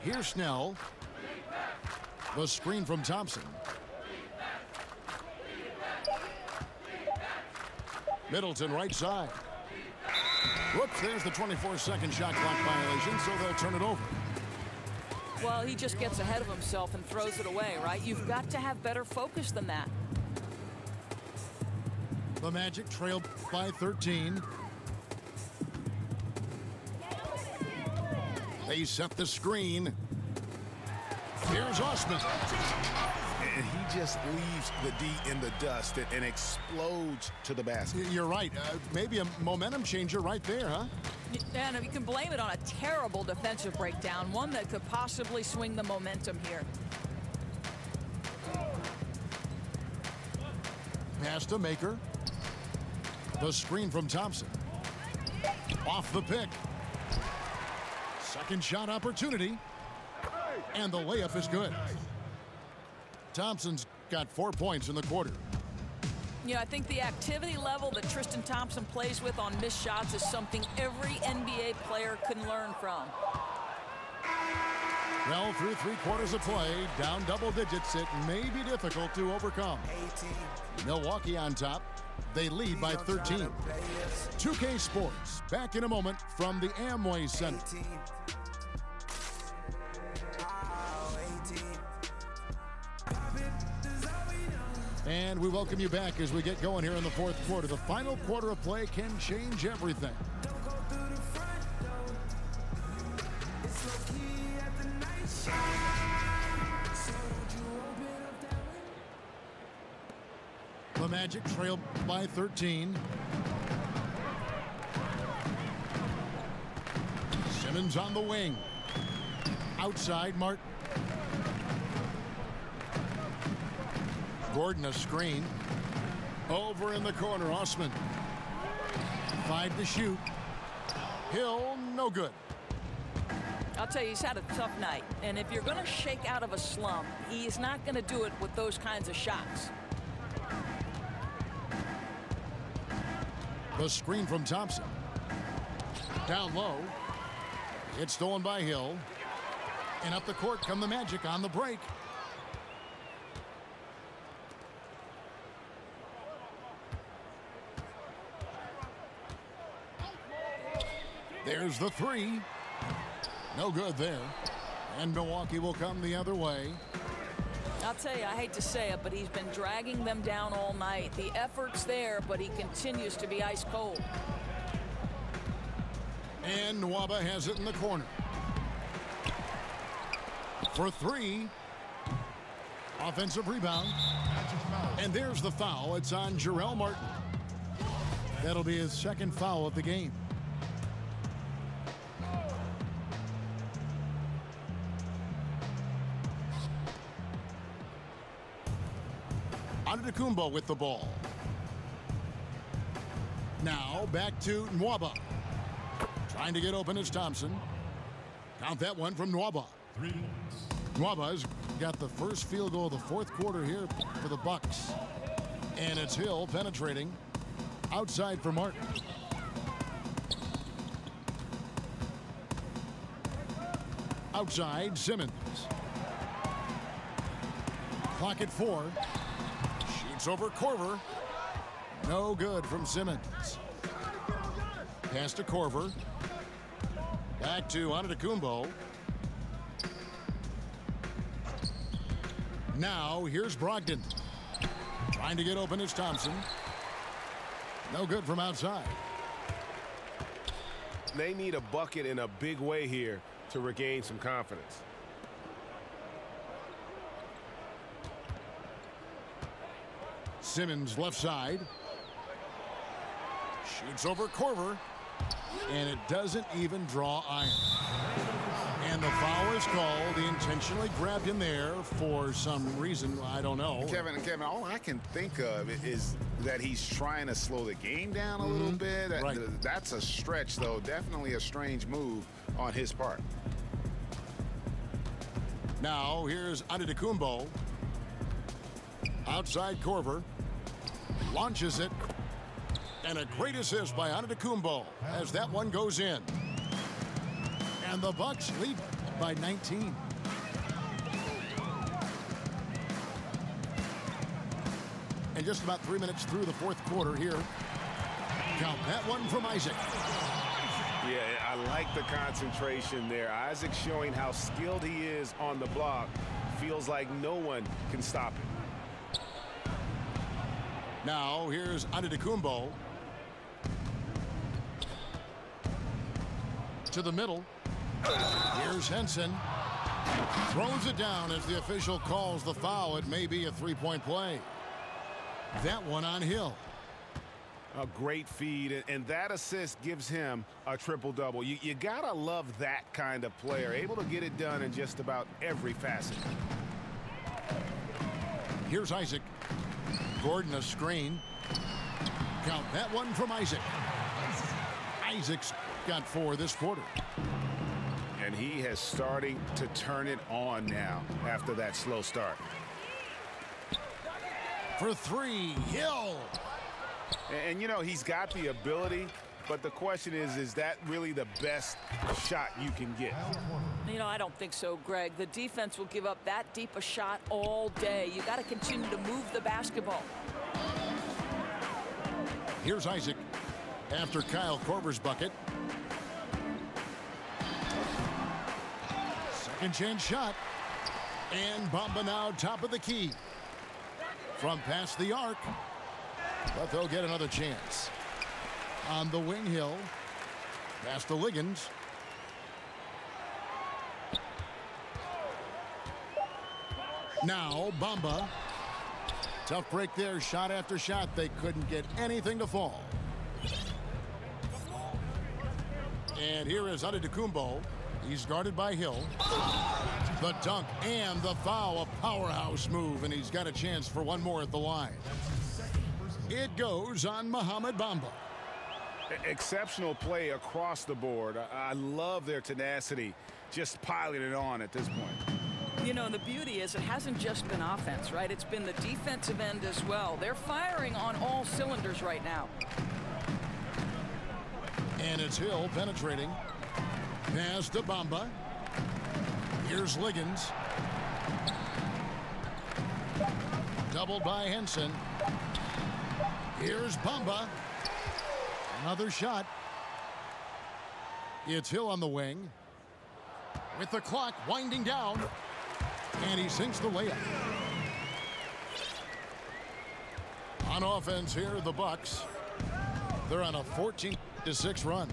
Here's Snell. The screen from Thompson. Middleton right side. Whoops, there's the 24-second shot clock violation, so they'll turn it over. Well, he just gets ahead of himself and throws it away, right? You've got to have better focus than that. The Magic trailed by 13. They set the screen. Here's Osman. And he just leaves the D in the dust and explodes to the basket. You're right. Maybe a momentum changer right there, huh? And you can blame it on a terrible defensive breakdown, one that could possibly swing the momentum here. Pass to Maker. The screen from Thompson. Off the pick. Second shot opportunity. And the layup is good. Thompson's got 4 points in the quarter. Yeah, I think the activity level that Tristan Thompson plays with on missed shots is something every NBA player can learn from. Well, through 3 quarters of play, down double digits, it may be difficult to overcome. Milwaukee on top. They lead by 13. 2K Sports, back in a moment from the Amway Center. And we welcome you back as we get going here in the fourth quarter. The final quarter of play can change everything. The Magic trail by 13. Simmons on the wing. Outside, Martin. Gordon a screen. Over in the corner, Osman. 5 to shoot. Hill, no good. I'll tell you, he's had a tough night. And if you're going to shake out of a slump, he's not going to do it with those kinds of shots. The screen from Thompson. Down low. It's stolen by Hill. And up the court come the Magic on the break. There's the 3. No good there. And Milwaukee will come the other way. I'll tell you, I hate to say it, but he's been dragging them down all night. The effort's there, but he continues to be ice cold. And Nwaba has it in the corner. For 3. Offensive rebound. And there's the foul. It's on Jarrell Martin. That'll be his second foul of the game. Antetokounmpo with the ball. Now back to Nwaba. Trying to get open is Thompson. Count that one from Nwaba. Nwaba's got the first field goal of the fourth quarter here for the Bucks. And it's Hill penetrating. Outside for Martin. Outside, Simmons. Clock at 4. Shoots over Korver. No good from Simmons. Pass to Korver. Back to Antetokounmpo. Now here's Brogdon. Trying to get open is Thompson. No good from outside. They need a bucket in a big way here to regain some confidence. Simmons left side. Shoots over Korver. And it doesn't even draw iron. And the foul is called. He intentionally grabbed him there for some reason. I don't know. Kevin, all I can think of is that he's trying to slow the game down a little bit. Right. That's a stretch, though. Definitely a strange move on his part. Now here's Antetokounmpo. Outside Korver. Launches it. And a great assist by Antetokounmpo as that one goes in. And the Bucks lead by 19. And just about 3 minutes through the fourth quarter here. Count that one from Isaac. Yeah, I like the concentration there. Isaac showing how skilled he is on the block. Feels like no one can stop him. Now here's Antetokounmpo. To the middle. Here's Henson. Throws it down as the official calls the foul. It may be a three-point play. That one on Hill. A great feed, and that assist gives him a triple-double. You gotta love that kind of player, able to get it done in just about every facet. Here's Isaac. Gordon a screen. Count that one from Isaac. Isaac's got 4 this quarter. And he has starting to turn it on now after that slow start. For 3, Hill. And you know, he's got the ability, but the question is that really the best shot you can get? You know, I don't think so, Greg. The defense will give up that deep a shot all day. You got to continue to move the basketball. Here's Isaac after Kyle Korver's bucket. Second chance shot. And Bamba now top of the key. From past the arc. But they'll get another chance. On the wing, Hill. Past the Liggins. Now Bamba. Tough break there. Shot after shot. They couldn't get anything to fall. And here is Antetokounmpo. He's guarded by Hill. The dunk and the foul. A powerhouse move. And he's got a chance for one more at the line. It goes on Mohamed Bamba. Exceptional play across the board. I love their tenacity, just piling it on at this point. You know, the beauty is it hasn't just been offense, right? It's been the defensive end as well. They're firing on all cylinders right now. And it's Hill penetrating. Pass to Bamba. Here's Liggins. Doubled by Henson. Here's Bamba. Another shot. It's Hill on the wing. With the clock winding down. And he sinks the layup. On offense here, the Bucks. They're on a 14-6 run.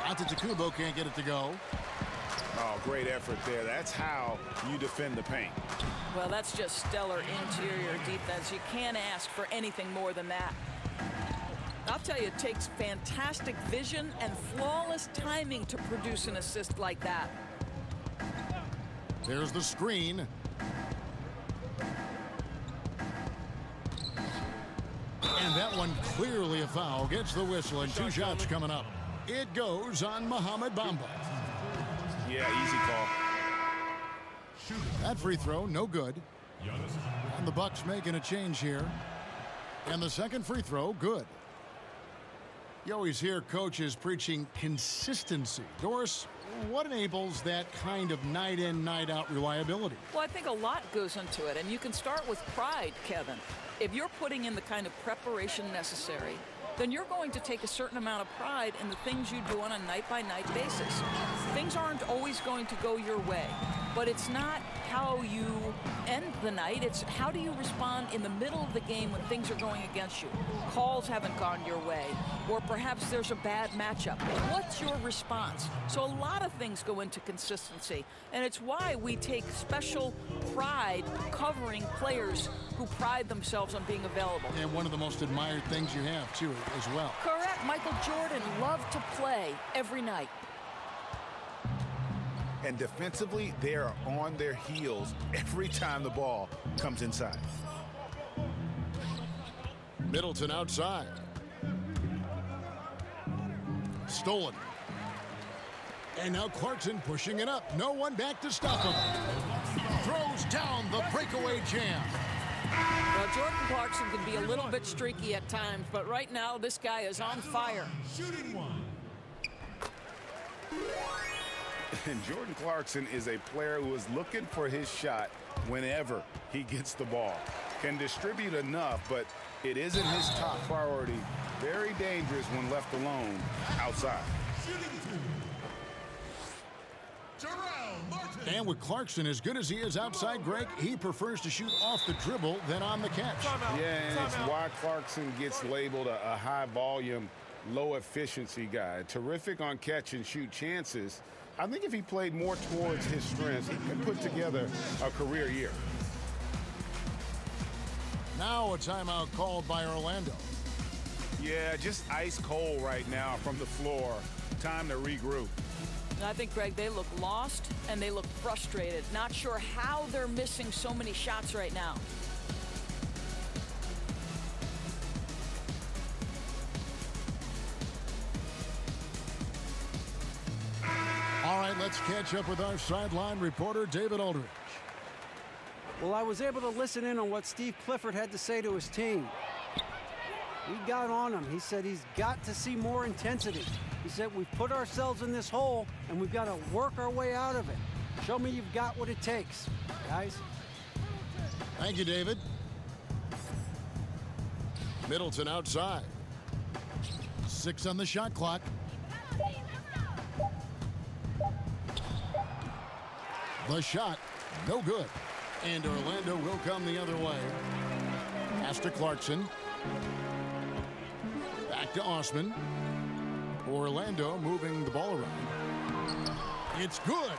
Antetokounmpo can't get it to go. Oh, great effort there. That's how you defend the paint. Well, that's just stellar interior defense. You can't ask for anything more than that. I'll tell you, it takes fantastic vision and flawless timing to produce an assist like that. There's the screen. And that one clearly a foul. Gets the whistle and 2 shots coming up. It goes on Mohamed Bamba. Yeah, easy call. That free throw, no good. And the Bucks making a change here. And the second free throw, good. You always hear coaches preaching consistency. Doris, what enables that kind of night in, night out reliability? Well, I think a lot goes into it, and you can start with pride, Kevin. If you're putting in the kind of preparation necessary then you're going to take a certain amount of pride in the things you do on a night-by-night basis. Things aren't always going to go your way, but it's not how you end the night. It's how do you respond in the middle of the game when things are going against you. Calls haven't gone your way, or perhaps there's a bad matchup. What's your response? So a lot of things go into consistency, and it's why we take special pride covering players who pride themselves on being available. And one of the most admired things you have, too, as well. Correct. Michael Jordan loved to play every night. And defensively, they are on their heels every time the ball comes inside. Middleton outside. Stolen. And now Clarkson pushing it up. No one back to stop him. Throws down the breakaway jam. Well, Jordan Clarkson can be a little bit streaky at times, but right now this guy is on fire. Shooting one. And Jordan Clarkson is a player who is looking for his shot whenever he gets the ball. Can distribute enough, but it isn't his top priority. Very dangerous when left alone outside. Shooting two. Terrell Martin. And with Clarkson as good as he is outside, Greg, he prefers to shoot off the dribble than on the catch. Yeah, and it's why Clarkson gets labeled a high-volume, low-efficiency guy. Terrific on catch-and-shoot chances. I think if he played more towards his strengths, he could put together a career year. Now a timeout called by Orlando. Yeah, just ice cold right now from the floor. Time to regroup. And I think, Greg, they look lost and they look frustrated. Not sure how they're missing so many shots right now. All right, let's catch up with our sideline reporter, David Aldridge. Well, I was able to listen in on what Steve Clifford had to say to his team. He got on him. He said he's got to see more intensity. He said we've put ourselves in this hole and we've got to work our way out of it. Show me you've got what it takes, guys. Thank you, David. Middleton outside. 6 on the shot clock. The shot, no good. And Orlando will come the other way. Pass to Clarkson. Back to Osman. Orlando moving the ball around. It's good.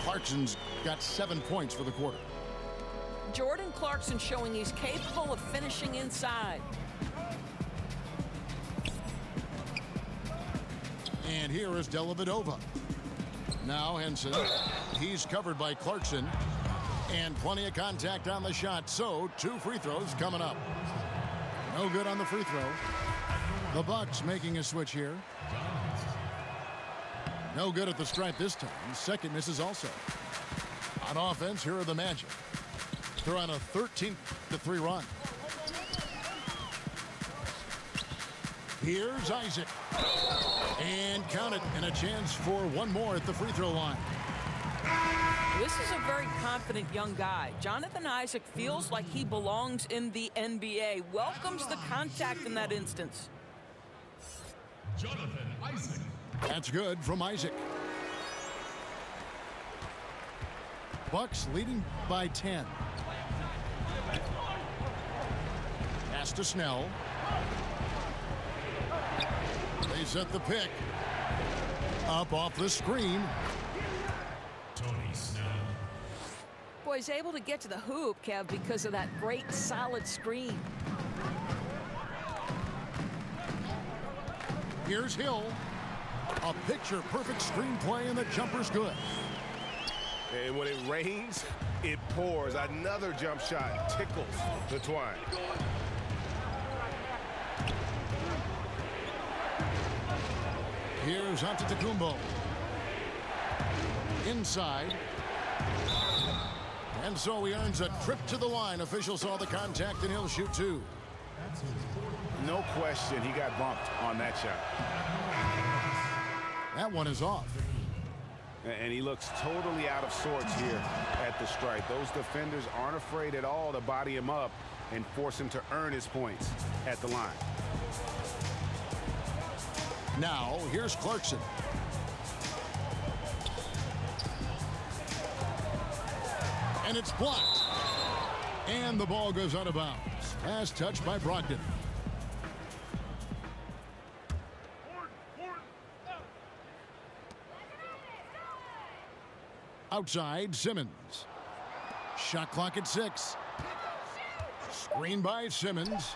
Clarkson's got 7 points for the quarter. Jordan Clarkson showing he's capable of finishing inside. And here is Dellavedova. Now Henson. He's covered by Clarkson. And plenty of contact on the shot. So 2 free throws coming up. No good on the free throw. The Bucks making a switch here. No good at the stripe this time. Second misses also. On offense, here are the Magic. They're on a 13-3 run. Here's Isaac. And count it, and a chance for one more at the free throw line. This is a very confident young guy. Jonathan Isaac feels like he belongs in the NBA. Welcomes the contact in that instance. Jonathan Isaac. That's good from Isaac. Bucks leading by 10. Pass to Snell. They set the pick. Up off the screen. Tony Snell. Boy, he's able to get to the hoop, Kev, because of that great solid screen. Here's Hill. A picture-perfect screenplay, and the jumper's good. And when it rains, it pours. Another jump shot tickles the twine. Here's Antetokounmpo. Inside. And so he earns a trip to the line. Official saw the contact, and he'll shoot 2. No question, he got bumped on that shot. That one is off. And he looks totally out of sorts here at the stripe. Those defenders aren't afraid at all to body him up and force him to earn his points at the line. Now, here's Clarkson. And it's blocked. And the ball goes out of bounds. Last touch by Brogdon. Outside, Simmons. Shot clock at 6. Screen by Simmons.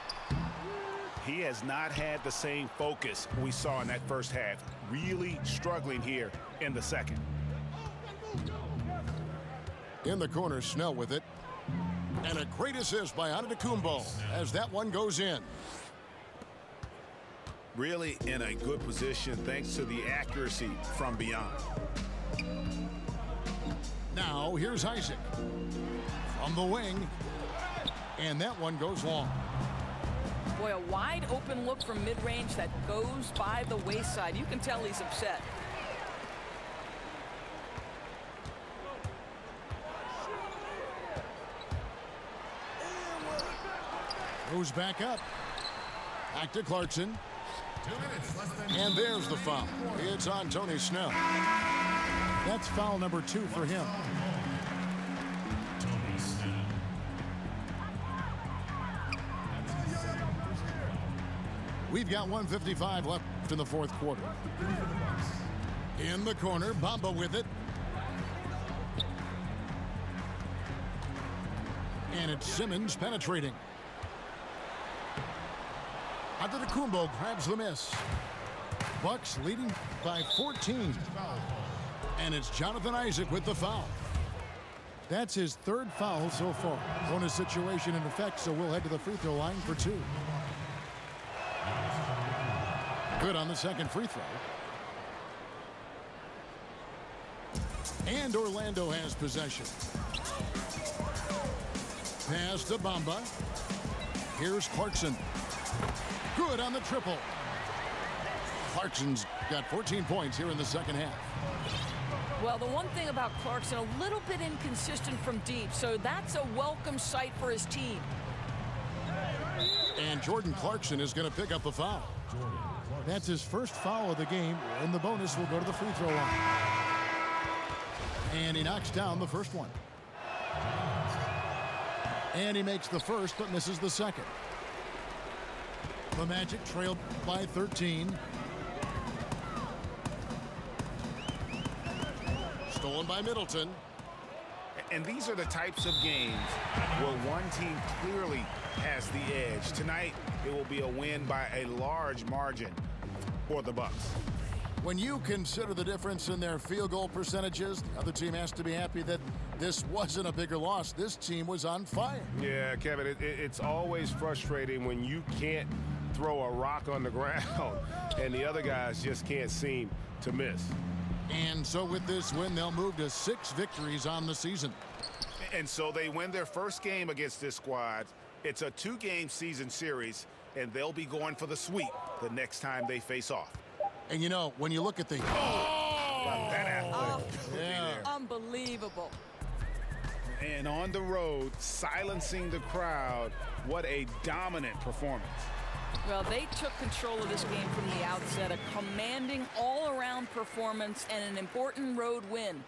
He has not had the same focus we saw in that first half. Really struggling here in the second. In the corner, Snell with it. And a great assist by Antetokounmpo as that one goes in. Really in a good position thanks to the accuracy from beyond. Now, here's Isaac. From the wing. And that one goes long. Boy, a wide open look from mid-range that goes by the wayside. You can tell he's upset. Goes back up. Back to Clarkson. 2 minutes, less than And there's the foul. It's on Tony Snell. That's foul number 2 for him. Tony Snell. We've got 1:55 left in the fourth quarter. In the corner, Bamba with it. And it's Simmons penetrating. Antetokounmpo grabs the miss. Bucks leading by 14. And it's Jonathan Isaac with the foul. That's his 3rd foul so far. Bonus situation in effect, so we'll head to the free throw line for 2. Good on the second free throw. And Orlando has possession. Pass to Bamba. Here's Clarkson. Good on the triple. Clarkson's got 14 points here in the second half. Well, the one thing about Clarkson, a little bit inconsistent from deep, so that's a welcome sight for his team. And Jordan Clarkson is going to pick up the foul. That's his first foul of the game, and the bonus will go to the free throw line. And he knocks down the first one. And he makes the first, but misses the second. The Magic trailed by 13. Stolen by Middleton. And these are the types of games where one team clearly has the edge. Tonight, it will be a win by a large margin for the Bucks. When you consider the difference in their field goal percentages, the other team has to be happy that this wasn't a bigger loss. This team was on fire. Yeah, Kevin, it's always frustrating when you can't throw a rock on the ground and the other guys just can't seem to miss. And so with this win, they'll move to 6 victories on the season. And so they win their first game against this squad. It's a 2-game season series, and they'll be going for the sweep the next time they face off. And you know, when you look at the... Unbelievable. And on the road, silencing the crowd. What a dominant performance. Well, they took control of this game from the outset, a commanding all-around performance and an important road win.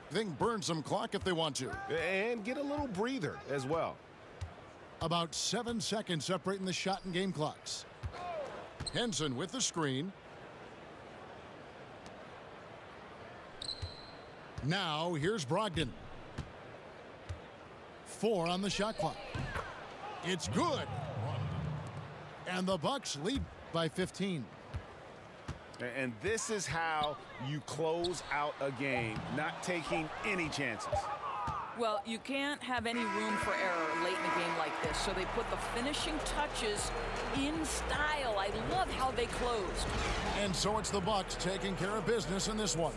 They can burn some clock if they want to. And get a little breather as well. About 7 seconds separating the shot and game clocks. Henson with the screen. Now here's Brogdon. 4 on the shot clock. It's good. And the Bucks lead by 15. And this is how you close out a game, not taking any chances. Well, you can't have any room for error late in a game like this, so they put the finishing touches in style. I love how they closed. And so it's the Bucks taking care of business in this one.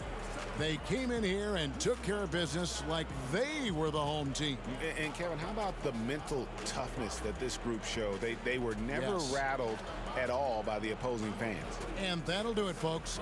They came in here and took care of business like they were the home team. And Kevin, how about the mental toughness that this group showed? They were never rattled at all by the opposing fans. And that'll do it, folks.